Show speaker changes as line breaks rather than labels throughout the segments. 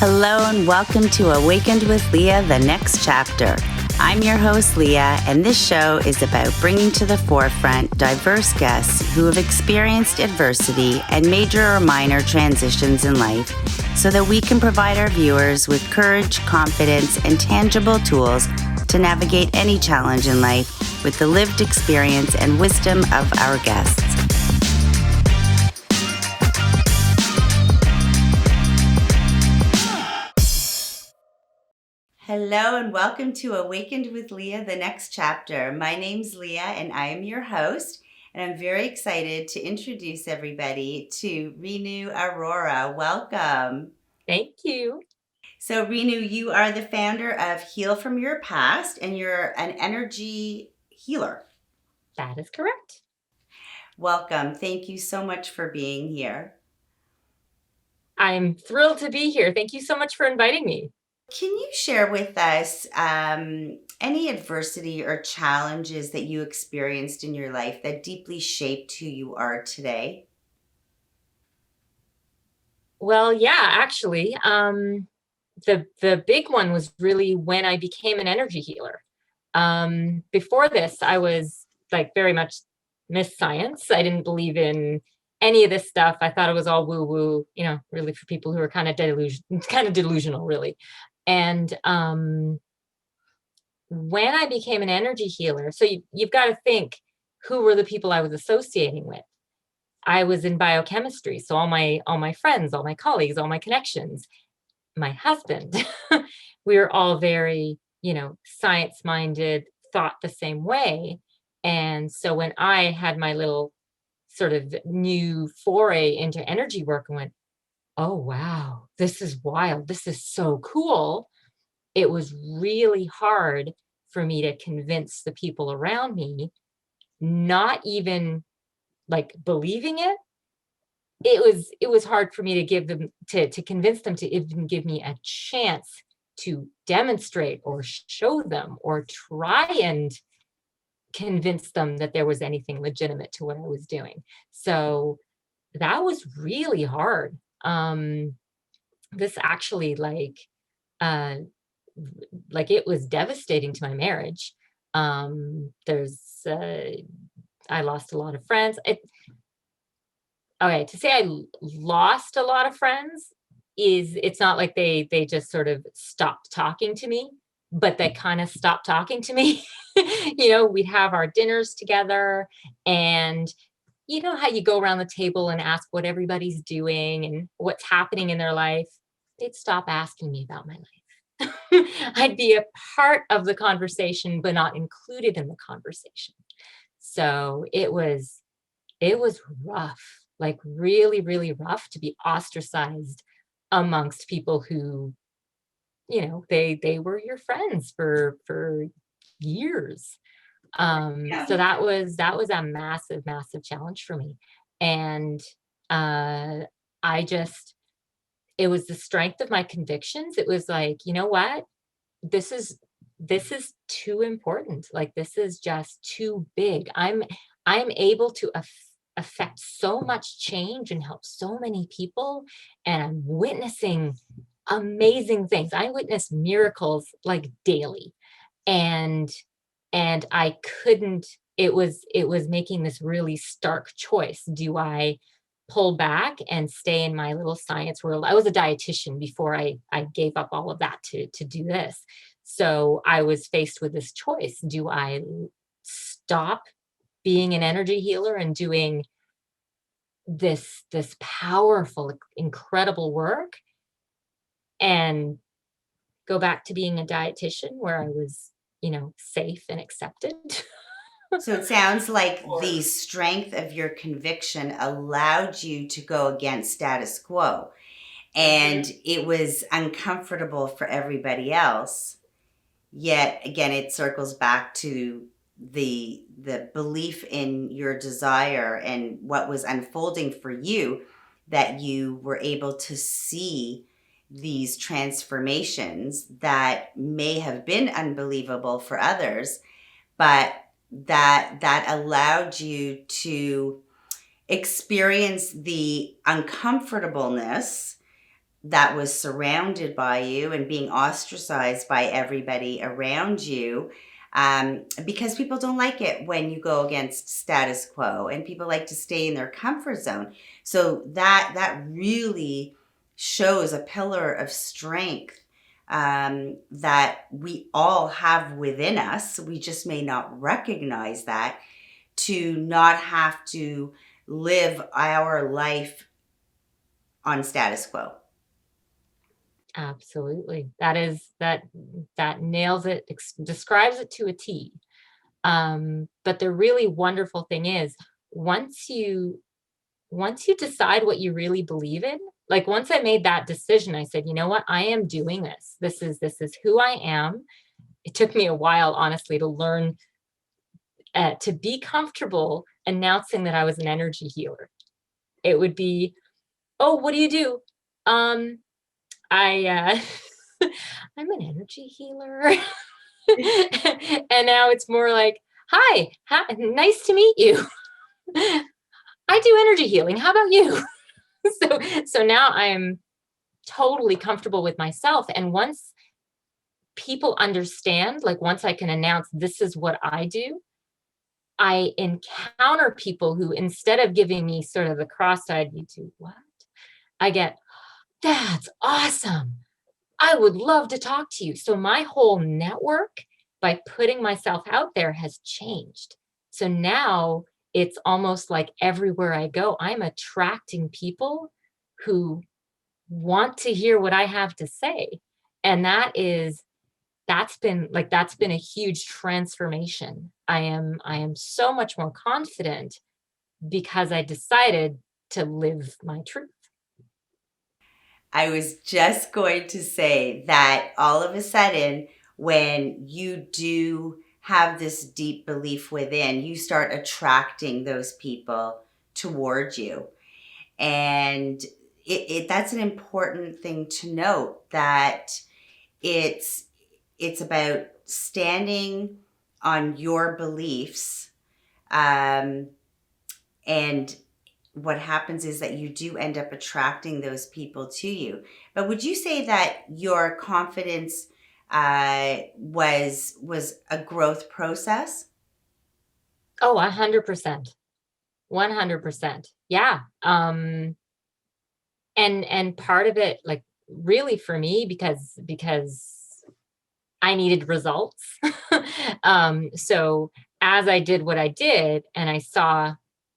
Hello and welcome to Awakened with Lea, the next chapter. I'm your host, Lea, and this show is about bringing to the forefront diverse guests who have experienced adversity and major or minor transitions in life so that we can provide our viewers with courage, confidence, and tangible tools to navigate any challenge in life with the lived experience and wisdom of our guests. Hello and welcome to Awakened with Lea, the next chapter. My name's Lea and I am your host, and I'm very excited to introduce everybody to Renu Aurora. Welcome.
Thank you.
So Renu, you are the founder of Heal From Your Past and you're an energy healer.
That is correct.
Welcome. Thank you so much for being here.
I'm thrilled to be here. Thank you so much for inviting me.
Can you share with us any adversity or challenges that you experienced in your life that deeply shaped who you are today?
Well, yeah, actually, the big one was really when I became an energy healer. Before this, I was like very much Miss Science. I didn't believe in any of this stuff. I thought it was all woo woo, really for people who are kind of delusional, really. And when I became an energy healer, so you've got to think, who were the people I was associating with? I was in biochemistry, so all my friends, all my colleagues, all my connections, my husband, we were all very, science-minded, thought the same way. And so when I had my little sort of new foray into energy work and went, oh wow, this is wild, this is so cool, it was really hard for me to convince the people around me, not even like believing it. It was hard for me to give them to convince them to even give me a chance to demonstrate or show them or try and convince them that there was anything legitimate to what I was doing. So that was really hard. This actually uh it was devastating to my marriage. I lost a lot of friends. Okay, to say I lost a lot of friends it's not like they just sort of stopped talking to me, but they kind of stopped talking to me. We'd have our dinners together, and you know how you go around the table and ask what everybody's doing and what's happening in their life. They'd stop asking me about my life. I'd be a part of the conversation, but not included in the conversation. So it was rough, like really, really rough to be ostracized amongst people who, they were your friends for years.
Yeah.
So that was a massive, massive challenge for me. And I just, it was the strength of my convictions. It was like, you know what? This is too important. Like, this is just too big. I'm able to affect so much change and help so many people, and I'm witnessing amazing things. I witness miracles like daily, and I couldn't. It was making this really stark choice. Do I pull back and stay in my little science world? I was a dietitian before I gave up all of that to do this. So I was faced with this choice. Do I stop being an energy healer and doing this powerful, incredible work, and go back to being a dietitian where I was, safe and accepted?
So it sounds like the strength of your conviction allowed you to go against status quo. And it was uncomfortable for everybody else. Yet again, it circles back to the belief in your desire and what was unfolding for you, that you were able to see these transformations that may have been unbelievable for others, but that allowed you to experience the uncomfortableness that was surrounded by you and being ostracized by everybody around you, because people don't like it when you go against status quo, and people like to stay in their comfort zone. So that really shows a pillar of strength, that we all have within us. We just may not recognize that, to not have to live our life on status quo.
Absolutely. That nails it, describes it to a T. But the really wonderful thing is, once you once you decide what you really believe in, like once I made that decision, I said, you know what, I am doing this. This is who I am. It took me a while, honestly, to learn to be comfortable announcing that I was an energy healer. It would be, oh, what do you do? Um, I I'm an energy healer. And now it's more like, hi, nice to meet you. I do energy healing. How about you? So now I'm totally comfortable with myself. And once people understand, like once I can announce this is what I do, I encounter people who, instead of giving me sort of the cross-eyed, you do what? I get, that's awesome. I would love to talk to you. So my whole network, by putting myself out there, has changed. So now it's almost like everywhere I go, I'm attracting people who want to hear what I have to say. And that's been a huge transformation. I am so much more confident because I decided to live my truth.
I was just going to say that all of a sudden, when you do have this deep belief within, you start attracting those people towards you. And that's an important thing to note, that it's it's about standing on your beliefs, um, and what happens is that you do end up attracting those people to you. But would you say that your confidence, was a growth process?
Oh, 100%. 100%. Yeah. And part of it, like, really for me, because I needed results. So as I did what I did, and I saw,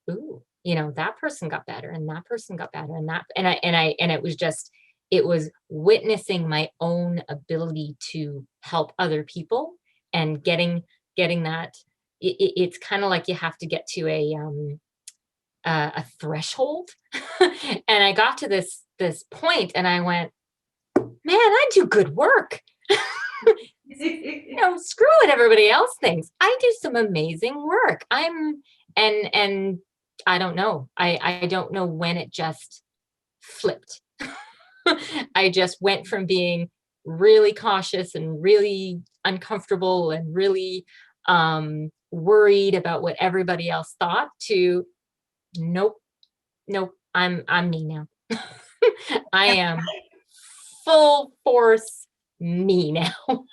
ooh, that person got better, and that person got better, and it was just, it was witnessing my own ability to help other people, and getting that. It's kind of like you have to get to a threshold. And I got to this point, and I went, man, I do good work. Screw what everybody else thinks. I do some amazing work. And I don't know. I don't know when it just flipped. I just went from being really cautious and really uncomfortable and really worried about what everybody else thought, to nope, nope, I'm me now. I am full force me now.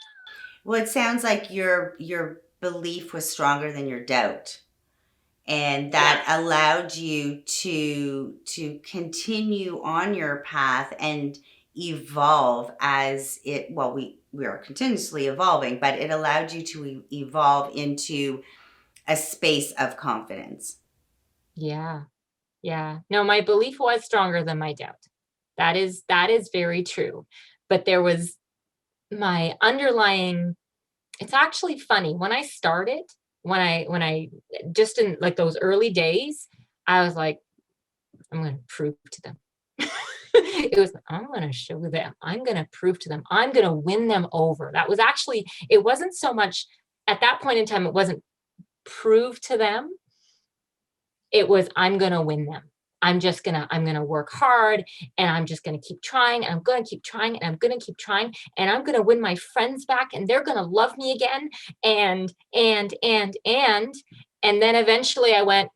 Well, it sounds like your belief was stronger than your doubt, and that
Yes.
allowed you to continue on your path and evolve, as it well, we are continuously evolving, but it allowed you to evolve into a space of confidence.
Yeah. Yeah. No, my belief was stronger than my doubt. That is very true. But there was my underlying, it's actually funny. When I started, when I just in like those early days, I was like, I'm going to prove to them. It was, I'm going to show them. I'm going to prove to them. I'm going to win them over. That was actually, it wasn't so much at that point in time, it wasn't prove to them. It was, I'm going to win them. I'm going to work hard, and I'm just going to keep trying, and I'm going to keep trying, and I'm going to keep trying, and I'm going to win my friends back, and they're going to love me again. And then eventually I went,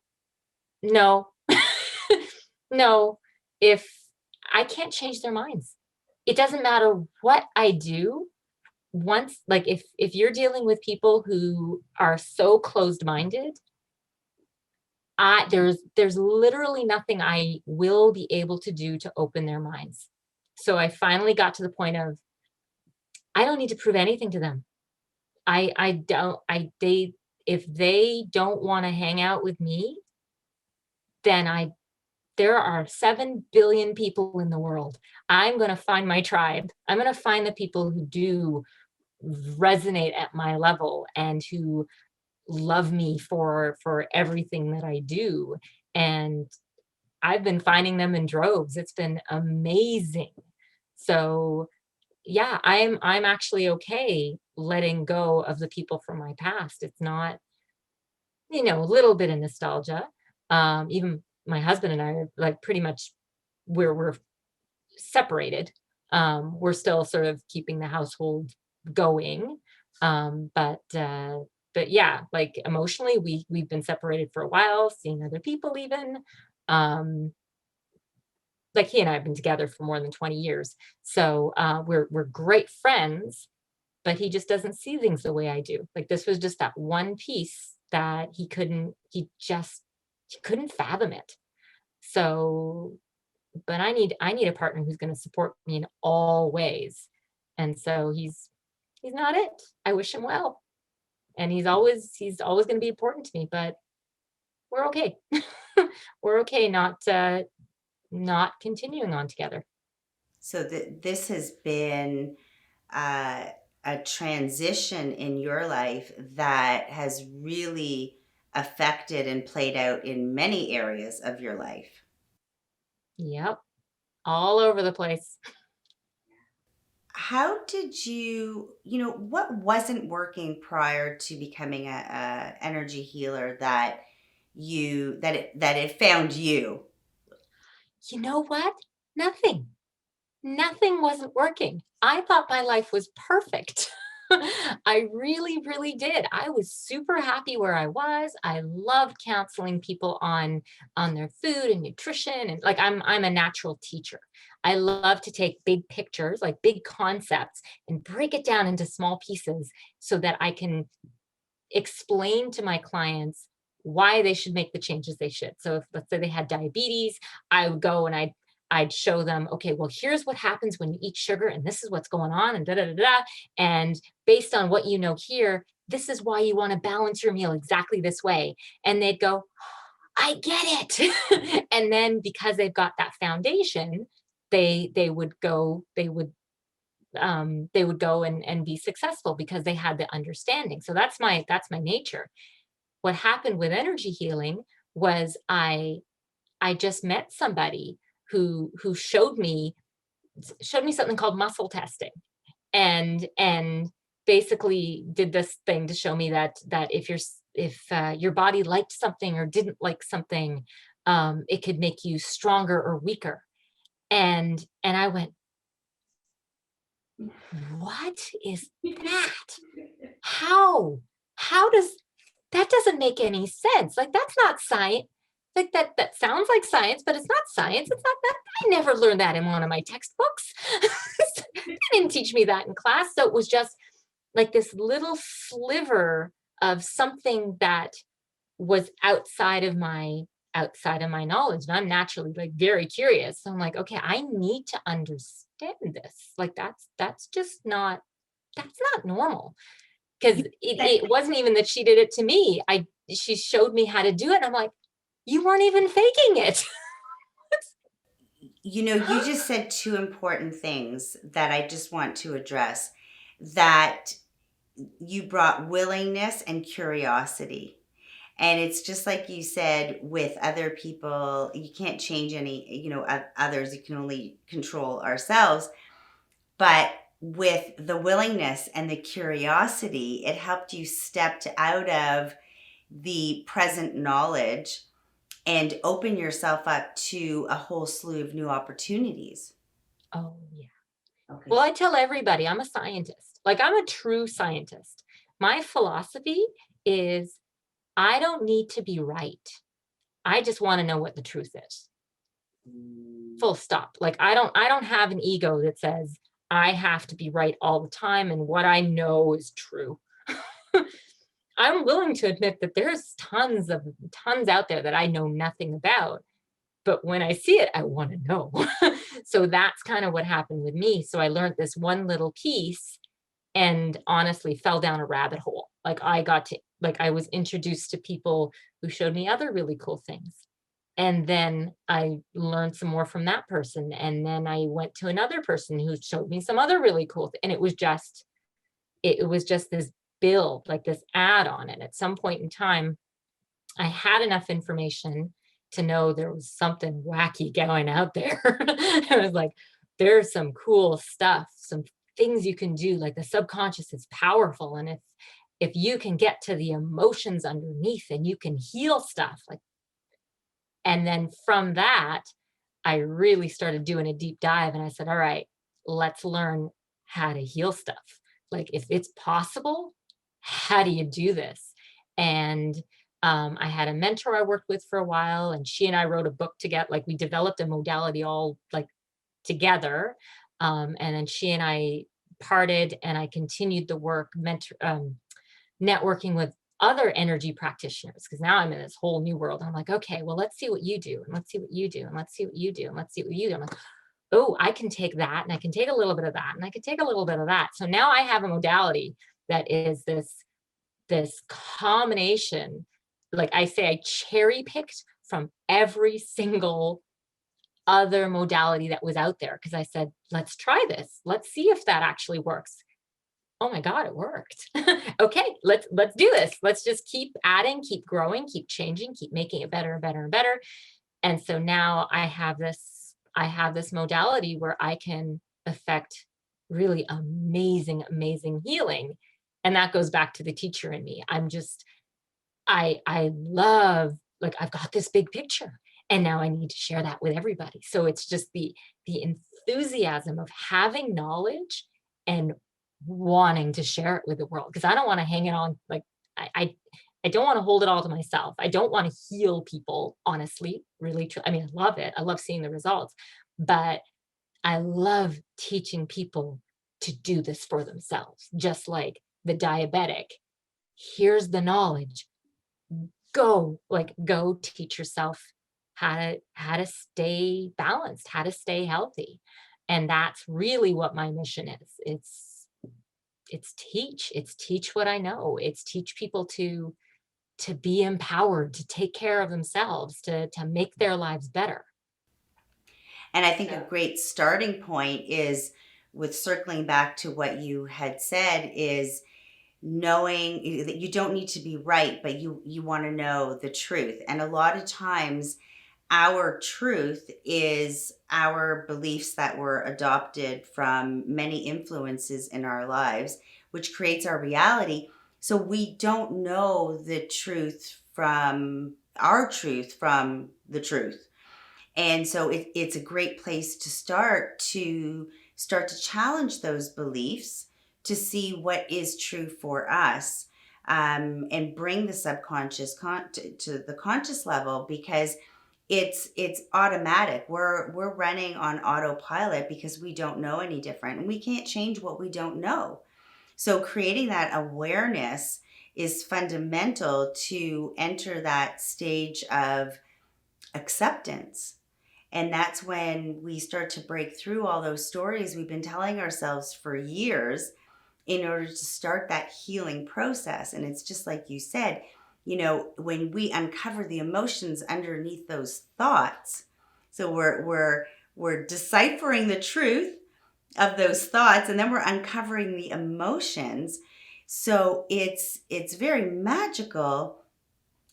no, no, if I can't change their minds, it doesn't matter what I do. Once, like, if you're dealing with people who are so closed-minded, there's literally nothing I will be able to do to open their minds. So I finally got to the point of, I don't need to prove anything to them. I don't I they if they don't want to hang out with me, then I there are 7 billion people in the world. I'm going to find my tribe. I'm going to find the people who do resonate at my level and who love me for everything that I do. And I've been finding them in droves. It's been amazing. So yeah, I'm actually okay letting go of the people from my past. It's not, a little bit of nostalgia. Even my husband and I are like pretty much, we're separated. We're still sort of keeping the household going. But yeah, like emotionally, we've been separated for a while, seeing other people even. Um, like he and I have been together for more than 20 years. So we're great friends, but he just doesn't see things the way I do. Like this was just that one piece that he couldn't fathom it. So, but I need a partner who's going to support me in all ways. And so he's not it. I wish him well. And he's always going to be important to me, but we're okay. We're okay not continuing on together.
So this has been uh, a transition in your life that has really affected and played out in many areas of your life.
Yep. All over the place.
How did what wasn't working prior to becoming a energy healer that it found you?
You know what? Nothing. Nothing wasn't working. I thought my life was perfect. I really, really did. I was super happy where I was. I loved counseling people on their food and nutrition, and like I'm a natural teacher. I love to take big pictures, like big concepts, and break it down into small pieces so that I can explain to my clients why they should make the changes they should. So if, let's say, they had diabetes, I would go and I'd show them, okay, well, here's what happens when you eat sugar, and this is what's going on, and da da da da. And based on what you know here, this is why you want to balance your meal exactly this way. And they'd go, I get it. And then because they've got that foundation, they would go and be successful because they had the understanding. So that's my nature. What happened with energy healing was I just met somebody who showed me something called muscle testing, and basically did this thing to show me that if your body liked something or didn't like something, it could make you stronger or weaker. And I went, what is that? How? How does that doesn't make any sense. Like that's not science. Like that sounds like science, but it's not science. It's not that. I never learned that in one of my textbooks. They didn't teach me that in class. So it was just like this little sliver of something that was outside of my knowledge. And I'm naturally like very curious. So I'm like, okay, I need to understand this. Like that's just not that's not normal. Because it wasn't even that she did it to me. She showed me how to do it. And I'm like, you weren't even faking it.
You just said two important things that I just want to address. That you brought willingness and curiosity. And it's just like you said, with other people, you can't change others. You can only control ourselves. But with the willingness and the curiosity, it helped you step out of the present knowledge and open yourself up to a whole slew of new opportunities.
Oh, yeah.
Okay.
Well, I tell everybody I'm a scientist. Like, I'm a true scientist. My philosophy is I don't need to be right. I just want to know what the truth is. full stop. Like I don't have an ego that says I have to be right all the time and what I know is true. I'm willing to admit that there's tons out there that I know nothing about, but when I see it, I want to know. So that's kind of what happened with me. So I learned this one little piece and honestly fell down a rabbit hole. Like I was introduced to people who showed me other really cool things. And then I learned some more from that person. And then I went to another person who showed me some other really cool thing. And it was just this build, like this add on. And at some point in time, I had enough information to know there was something wacky going out there. I was like, there's some cool stuff, some things you can do. Like the subconscious is powerful. And if you can get to the emotions underneath and you can heal stuff, like, and then from that, I really started doing a deep dive and I said, all right, let's learn how to heal stuff. Like if it's possible, how do you do this? And I had a mentor I worked with for a while, and she and I wrote a book together. Like we developed a modality all like together. And then she and I parted, and I continued the work, networking with other energy practitioners, because now I'm in this whole new world. I'm like, okay, well, let's see what you do, and let's see what you do, and let's see what you do, and let's see what you do. I'm like, oh, I can take that, and I can take a little bit of that, and I can take a little bit of that. So now I have a modality that is this combination. Like I say, I cherry picked from every single other modality that was out there, because I said, let's try this. Let's see if that actually works. Oh my God, it worked. Okay, let's do this. Let's just keep adding, keep growing, keep changing, keep making it better and better and better. And so now I have this modality where I can affect really amazing, amazing healing. And that goes back to the teacher in me. I love, like, I've got this big picture and now I need to share that with everybody. So it's just the enthusiasm of having knowledge and wanting to share it with the world, because I don't want to hang it on. Like I don't want to hold it all to myself. I don't want to heal people, honestly, really. I mean, I love it. I love seeing the results, but I love teaching people to do this for themselves. Just like the diabetic, here's the knowledge. Go teach yourself how to stay balanced, how to stay healthy. And that's really what my mission is. It's teach what I know. It's teach people to be empowered, to take care of themselves, to make their lives better.
And I think a great starting point is, with circling back to what you had said, is knowing that you don't need to be right, but you want to know the truth. And a lot of times our truth is our beliefs that were adopted from many influences in our lives, which creates our reality. So we don't know the truth from the truth. And so it's a great place to start to challenge those beliefs, to see what is true for us, and bring the subconscious to the conscious level, because it's automatic. We're running on autopilot because we don't know any different, and we can't change what we don't know. So creating that awareness is fundamental to enter that stage of acceptance. And that's when we start to break through all those stories we've been telling ourselves for years in order to start that healing process. And it's just like you said, when we uncover the emotions underneath those thoughts, so we're deciphering the truth of those thoughts, and then we're uncovering the emotions. So it's very magical,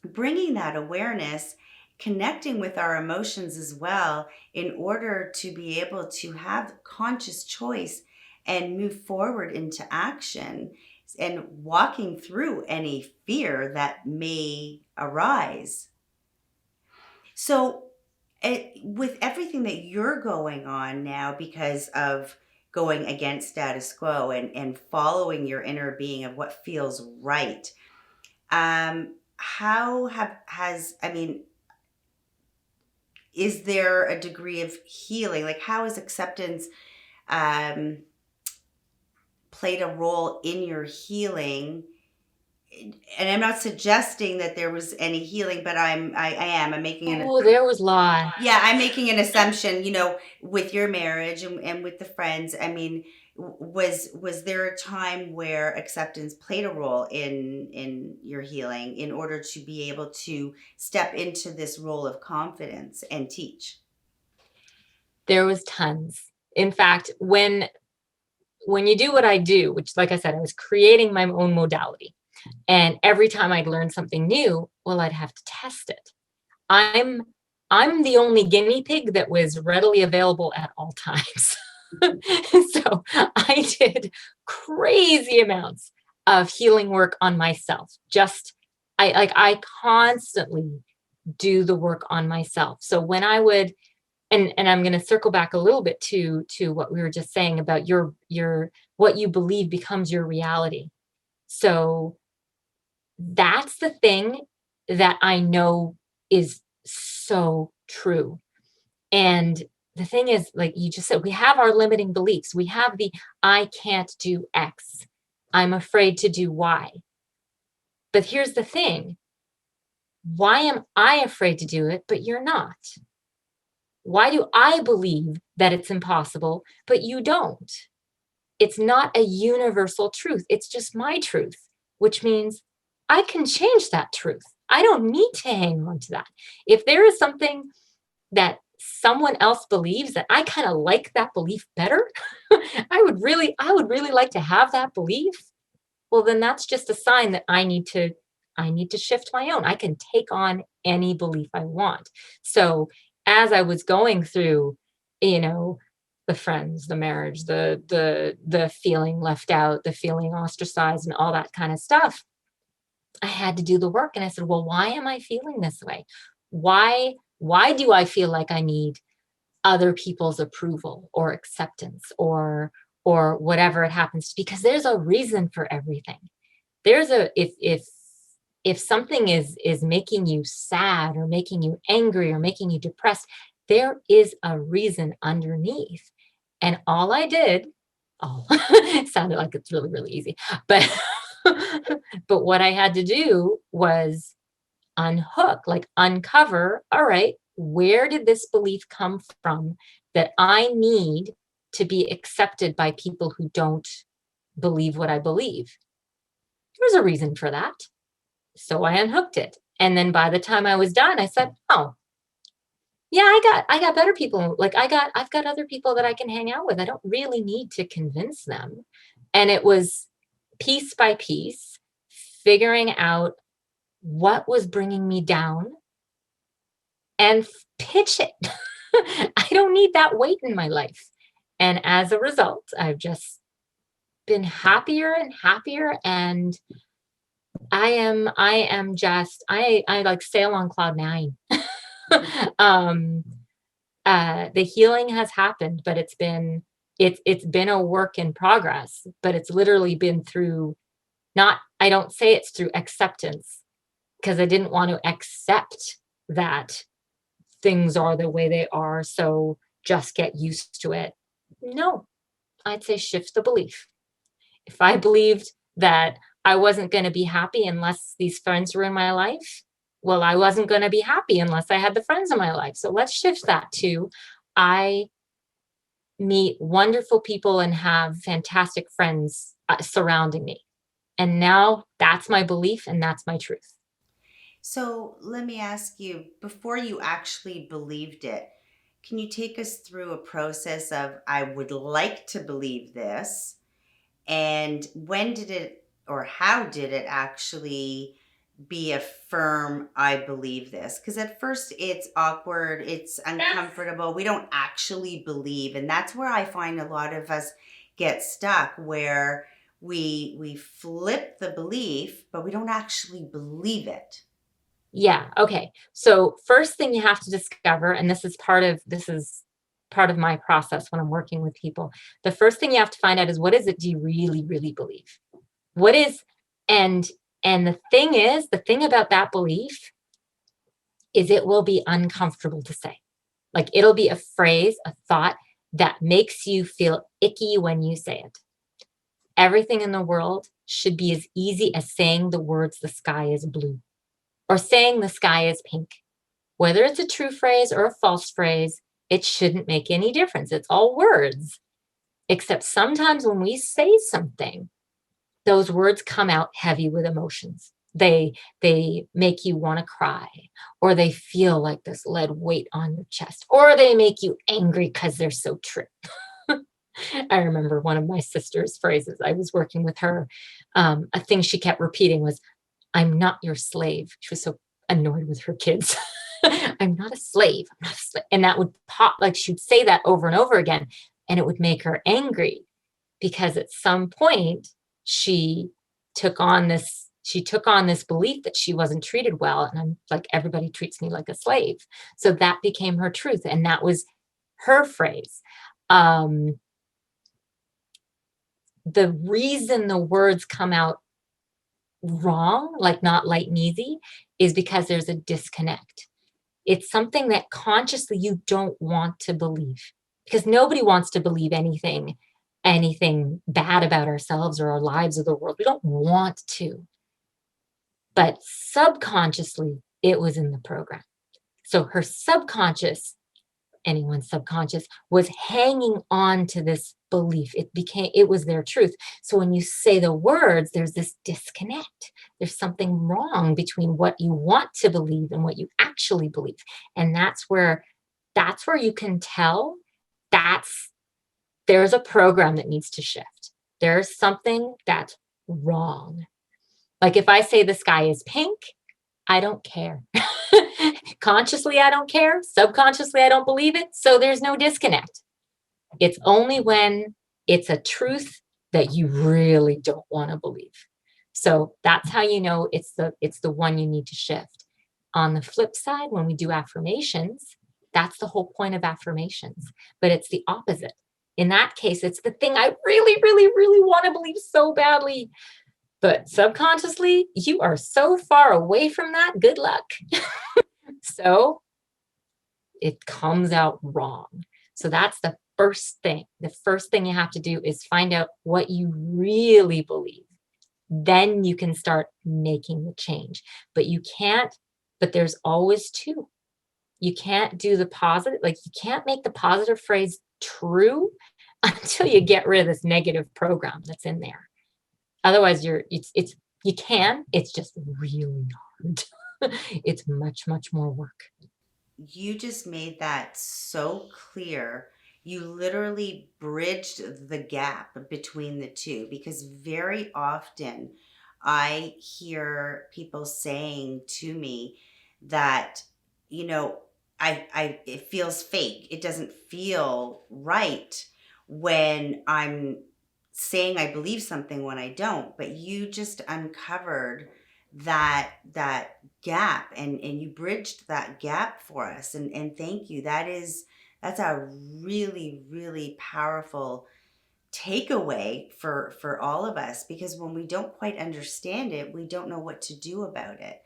bringing that awareness, connecting with our emotions as well, in order to be able to have conscious choice and move forward into action and walking through any fear that may arise. So, with everything that you're going on now, because of going against status quo and following your inner being of what feels right, how has, I mean, is there a degree of healing? Like, how has acceptance um, played a role in your healing? And I'm not suggesting that there was any healing, but I'm making an
Oh, there was law.
yeah, I'm making an assumption, with your marriage and with the friends. I mean, was there a time where acceptance played a role in your healing in order to be able to step into this role of confidence and teach?
There was tons. In fact, when you do what I do, which, like I said, I was creating my own modality. And every time I'd learn something new, well, I'd have to test it. I'm I'm the only guinea pig that was readily available at all times. So I did crazy amounts of healing work on myself. I constantly do the work on myself. So when I would, and I'm going to circle back a little bit to what we were just saying about your what you believe becomes your reality. So that's the thing that I know is so true. And the thing is, like you just said, we have our limiting beliefs. We have the I can't do X. I'm afraid to do Y. But here's the thing. Why am I afraid to do it, but you're not? Why do I believe that it's impossible, but you don't? It's not a universal truth. It's just my truth, which means I can change that truth. I don't need to hang on to that. If there is something that someone else believes that I kind of like that belief better, I would really like to have that belief. Well, then that's just a sign that I need to shift my own. I can take on any belief I want. So as I was going through, you know, the friends, the marriage, the feeling left out, the feeling ostracized and all that kind of stuff, I had to do the work. And I said, well, why am I feeling this way? Why do I feel like I need other people's approval or acceptance or whatever it happens to be? Because there's a reason for everything. There's a if something is making you sad or making you angry or making you depressed, there is a reason underneath. And all I did, oh, it sounded like it's really, really easy, but but what I had to do was unhook, like uncover, all right, where did this belief come from that I need to be accepted by people who don't believe what I believe? There's a reason for that. So I unhooked it. And then by the time I was done, I said, oh, yeah, I got better people. Like I've got other people that I can hang out with. I don't really need to convince them. And it was piece by piece figuring out what was bringing me down and pitch it. I don't need that weight in my life. And as a result, I've just been happier and happier. And I like sail on cloud nine. um, the healing has happened, but it's been a work in progress, but it's literally been through I don't say it's through acceptance because I didn't want to accept that things are the way they are. So just get used to it. No, I'd say shift the belief. If I believed that I wasn't going to be happy unless these friends were in my life, well, I wasn't going to be happy unless I had the friends in my life. So let's shift that to I meet wonderful people and have fantastic friends surrounding me. And now that's my belief and that's my truth.
So let me ask you, before you actually believed it, can you take us through a process of I would like to believe this? And when did it or how did it actually be a firm I believe this? Because at first it's awkward, it's uncomfortable. We don't actually believe. And that's where I find a lot of us get stuck, where we flip the belief, but we don't actually believe it.
Yeah. Okay. So first thing you have to discover, and this is part of my process when I'm working with people. The first thing you have to find out is what is it do you really, really believe? What is and and the thing about that belief is it will be uncomfortable to say. Like it'll be a phrase, a thought that makes you feel icky when you say it. Everything in the world should be as easy as saying the words, the sky is blue, or saying the sky is pink. Whether it's a true phrase or a false phrase, it shouldn't make any difference. It's all words. Except sometimes when we say something, those words come out heavy with emotions. They make you want to cry, or they feel like this lead weight on your chest, or they make you angry because they're so true. I remember one of my sister's phrases. I was working with her. A thing she kept repeating was, "I'm not your slave." She was so annoyed with her kids. I'm not a slave. I'm not a slave. And that would pop, like she'd say that over and over again, and it would make her angry because at some point she took on this belief that she wasn't treated well. And I'm like, everybody treats me like a slave. So that became her truth. And that was her phrase. The reason the words come out wrong, like not light and easy, is because there's a disconnect. It's something that consciously you don't want to believe, because nobody wants to believe anything bad about ourselves or our lives or the world. We don't want to. But subconsciously, it was in the program. So her subconscious, anyone's subconscious, was hanging on to this belief. It was their truth. So when you say the words, there's this disconnect. There's something wrong between what you want to believe and what you actually believe. And that's where you can tell there's a program that needs to shift. There's something that's wrong. Like if I say the sky is pink, I don't care. Consciously, I don't care. Subconsciously, I don't believe it. So there's no disconnect. It's only when it's a truth that you really don't want to believe. So that's how you know it's the one you need to shift. On the flip side, when we do affirmations, that's the whole point of affirmations, but it's the opposite. In that case, it's the thing I really, really, really want to believe so badly. But subconsciously, you are so far away from that. Good luck. So it comes out wrong. So that's the first thing. The first thing you have to do is find out what you really believe. Then you can start making the change. But there's always two. You can't do the positive, like you can't make the positive phrase true until you get rid of this negative program that's in there. Otherwise, it's just really hard. It's much, much more work.
You just made that so clear. You literally bridged the gap between the two, because very often I hear people saying to me that, you know, it feels fake. It doesn't feel right when I'm saying I believe something when I don't. But you just uncovered that gap, and you bridged that gap for us, and thank you. That's a really, really powerful takeaway for all of us, because when we don't quite understand it, we don't know what to do about it.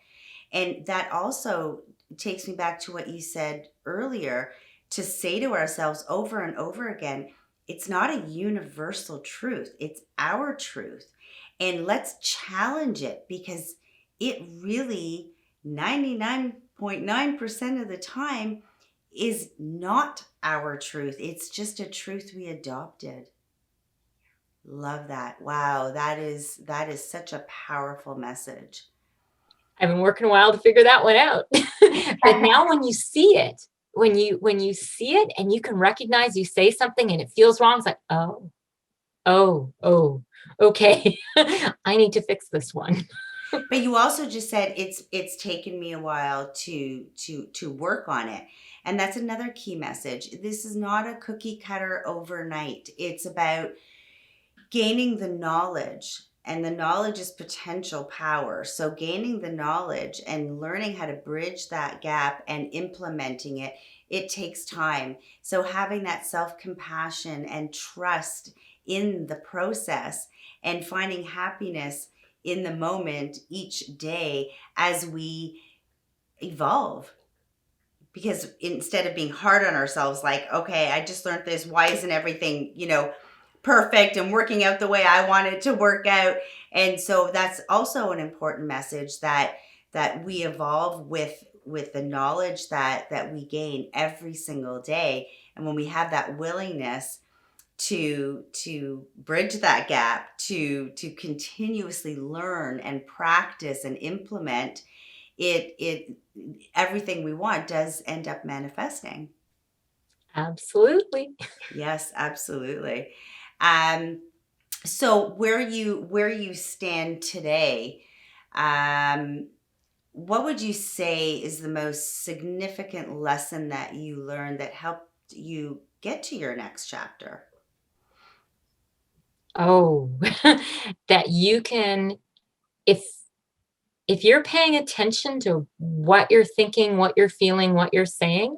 And that also takes me back to what you said earlier, to say to ourselves over and over again, it's not a universal truth, it's our truth. And let's challenge it, because it really 99.9% of the time is not our truth. It's just a truth we adopted. Love that. Wow, that is such a powerful message.
I've been working a while to figure that one out. But now when you see it, when you see it and you can recognize you say something and it feels wrong, it's like, oh, okay. I need to fix this one.
But you also just said it's taken me a while to work on it. And that's another key message. This is not a cookie cutter overnight. It's about gaining the knowledge, and the knowledge is potential power. So gaining the knowledge and learning how to bridge that gap and implementing it, it takes time. So having that self-compassion and trust in the process, and finding happiness in the moment each day as we evolve, because instead of being hard on ourselves, like, okay, I just learned this, why isn't everything, perfect and working out the way I want it to work out? And so that's also an important message, that we evolve with the knowledge that we gain every single day. And when we have that willingness to bridge that gap, to continuously learn and practice and implement it, everything we want does end up manifesting.
Absolutely.
Yes, absolutely. um so where you stand today, um what would you say is the most significant lesson that you learned that helped you get to your next chapter?
Oh, that you can, if if you're paying attention to what you're thinking, what you're feeling, what you're saying,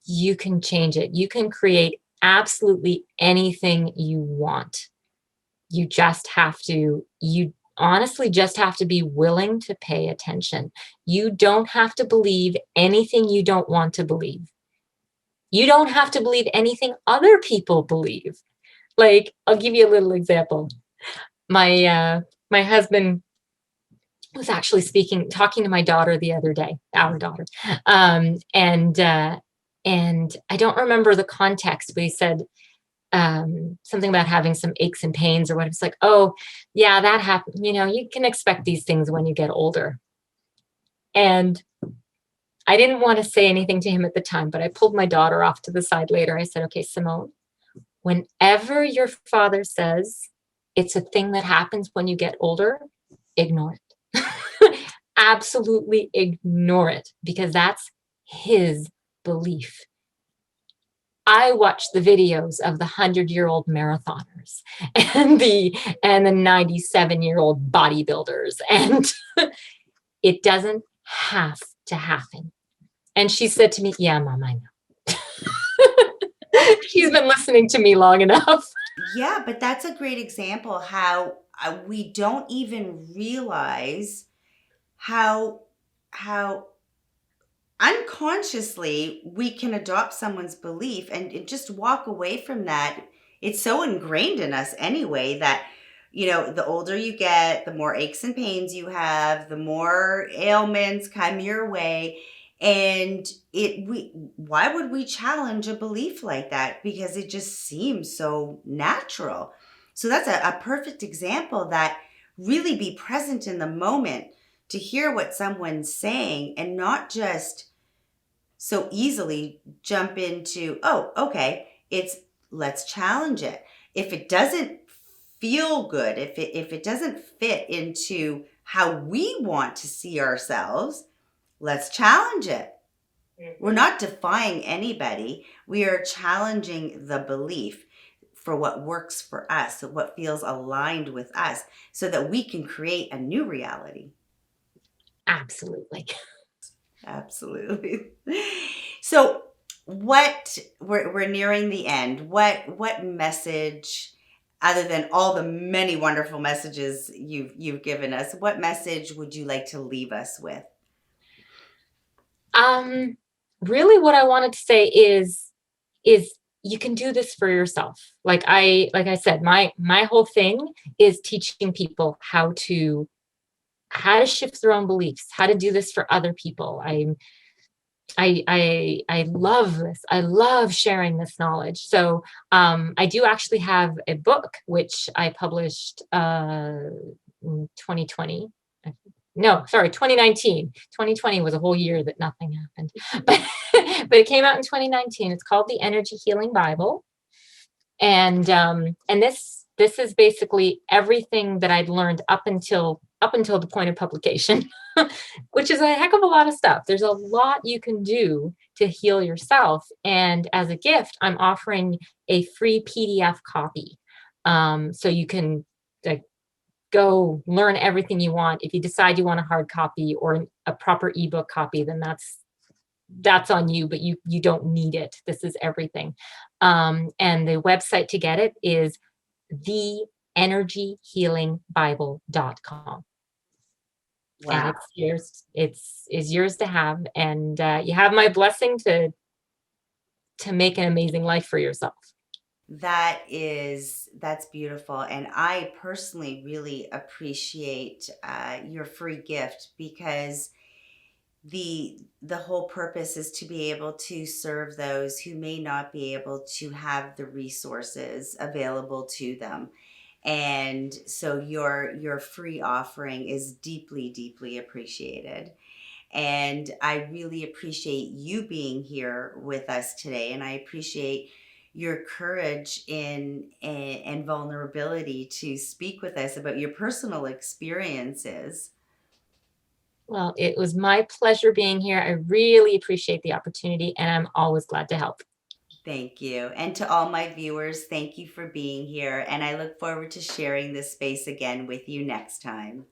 you can change it. You can create absolutely anything you want. You honestly just have to be willing to pay attention. You don't have to believe anything you don't want to believe. You don't have to believe anything other people believe. Like, I'll give you a little example. My husband was actually talking to my daughter the other day, our daughter, and I don't remember the context, but he said something about having some aches and pains or what. It's like, oh, yeah, that happened. You can expect these things when you get older. And I didn't want to say anything to him at the time, but I pulled my daughter off to the side later. I said, okay, Simone, whenever your father says it's a thing that happens when you get older, ignore it. Absolutely ignore it, because that's his belief. I watch the videos of the 100-year-old marathoners and the 97-year-old bodybuilders, and it doesn't have to happen. And she said to me, yeah, Mom, I know. She's been listening to me long enough.
Yeah, but that's a great example how we don't even realize how how unconsciously we can adopt someone's belief and just walk away from that. It's so ingrained in us anyway that, the older you get, the more aches and pains you have, the more ailments come your way. And why would we challenge a belief like that? Because it just seems so natural. So that's a perfect example, that really be present in the moment to hear what someone's saying and not just so easily jump into, oh, okay, let's challenge it. If it doesn't feel good, if it doesn't fit into how we want to see ourselves, let's challenge it. We're not defying anybody. We are challenging the belief for what works for us, so what feels aligned with us, so that we can create a new reality.
Absolutely.
Absolutely. So we're nearing the end. What message, other than all the many wonderful messages you've given us, what message would you like to leave us with?
Really what I wanted to say is you can do this for yourself. Like I said, my whole thing is teaching people how to shift their own beliefs, how to do this for other people. I love this. I love sharing this knowledge. So I do actually have a book which I published in 2020. No, sorry, 2019. 2020 was a whole year that nothing happened, but but it came out in 2019. It's called The Energy Healing Bible, and this is basically everything that I'd learned up until the point of publication, which is a heck of a lot of stuff. There's a lot you can do to heal yourself, and as a gift, I'm offering a free PDF copy, so you can like go learn everything you want. If you decide you want a hard copy or a proper ebook copy, then that's on you, but you don't need it. This is everything. And the website to get it is theenergyhealingbible.com. and
Wow.
it's yours. It's is yours to have, and you have my blessing to make an amazing life for yourself.
That's beautiful. And I personally really appreciate your free gift because the whole purpose is to be able to serve those who may not be able to have the resources available to them. And so your free offering is deeply, deeply appreciated. And I really appreciate you being here with us today. And I appreciate your courage and vulnerability to speak with us about your personal experiences.
Well, it was my pleasure being here. I really appreciate the opportunity, and I'm always glad to help.
Thank you. And to all my viewers, thank you for being here. And I look forward to sharing this space again with you next time.